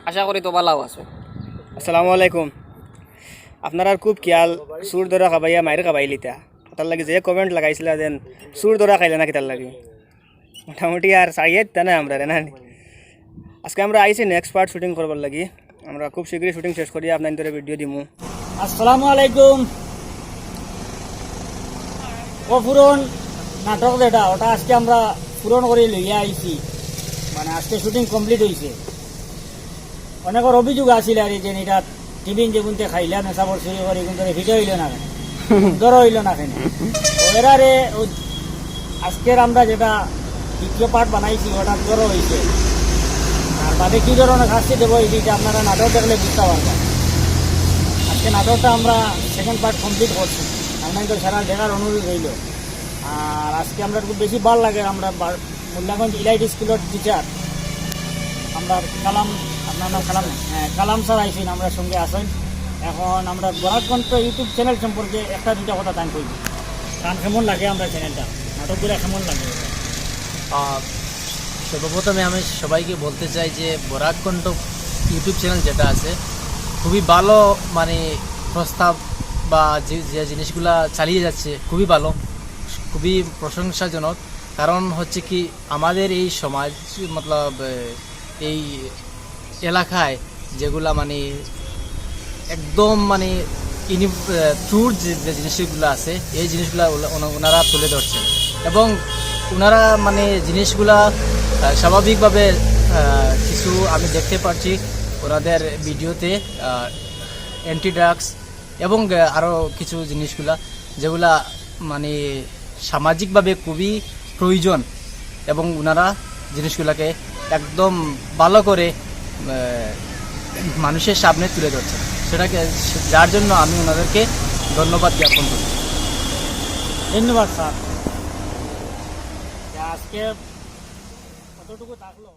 আশা করি তো ভালো আছো। আসসালামু আলাইকুম। আপনারা খুব খেয়াল সুর ধরা খাবাইয়া মায়ের খাবাইলিতা তার লাগে যে কমেন্ট লাগাইছিলা যেন সুর ধরা খাইলে নাকি তার লাগে মোটামুটি আর চাইয়ে তা না আমরা না। আজকে আমরা আইছি নেক্সট পার্ট শুটিং করবার লাগি। আমরা খুব শীঘ্রই শুটিং শেষ করি আপনাদের ভিডিও দিমু। আসসালামু আলাইকুম। ও পুরন নাটক যেটা ওটা আজকে আমরা পূরণ করে লইয়া আইছি, মানে আজকে শুটিং কমপ্লিট হয়েছে। অনেকের অভিযোগ আসিল আর যে এটা টিফিন যে গুনতে খাইলা নেশা বছর করে কিন্তু ভিডিও হইল না কেন, জ্বর হইল না কেন। এরারে আজকের আমরা যেটা দ্বিতীয় পার্ট বানাইছি ওটা জ্বর হয়েছে, আর বাদে কী ধরনের শাস্তি দেবো এইটা আপনারা নাটক দেখলে বুঝতে পারবেন। আজকে নাটকটা আমরা সেকেন্ড পার্ট কমপ্লিট করছি, আপনাদের সারা দেখার অনুরোধ রইল। আর আজকে আমরা খুব বেশি ভালো লাগে, আমরা মোল্লাগঞ্জ ইলাইট স্কুলের টিচার আমরা কালাম, আপনার নাম কালাম, হ্যাঁ কালাম স্যার আইসেন আমরা সঙ্গে আসেন। এখন আমরা বরাকণ্ঠ ইউটিউব চ্যানেল সম্পর্কে একটা দুটা কথা টান করি। গান কেমন লাগে আমরা চ্যানেলটা, নাটকগুলো কেমন লাগে? সর্বপ্রথমে আমি সবাইকে বলতে চাই যে বরাকণ্ঠ ইউটিউব চ্যানেল যেটা আছে খুবই ভালো, মানে প্রস্তাব বা যে জিনিসগুলা চালিয়ে যাচ্ছে খুবই ভালো, খুবই প্রশংসাজনক। কারণ হচ্ছে কি আমাদের এই সমাজ মতলব এই এলাকায় যেগুলা মানে একদম মানে ট্রুর যে জিনিসগুলো আছে এই জিনিসগুলা ওনারা তুলে ধরছেন এবং ওনারা মানে জিনিসগুলা স্বাভাবিকভাবে কিছু আমি দেখতে পাচ্ছি ওনাদের ভিডিওতে অ্যান্টি ড্রাগস এবং আরও কিছু জিনিসগুলা যেগুলা মানে সামাজিকভাবে খুবই প্রয়োজন এবং ওনারা জিনিসগুলোকে একদম ভালো করে মানুষের সামনে তুলে ধরছেন, সেটাকে যার জন্য আমি ওনাদেরকে ধন্যবাদ জ্ঞাপন করি। ধন্যবাদ স্যার। আজকে কতটুকু থাকলো।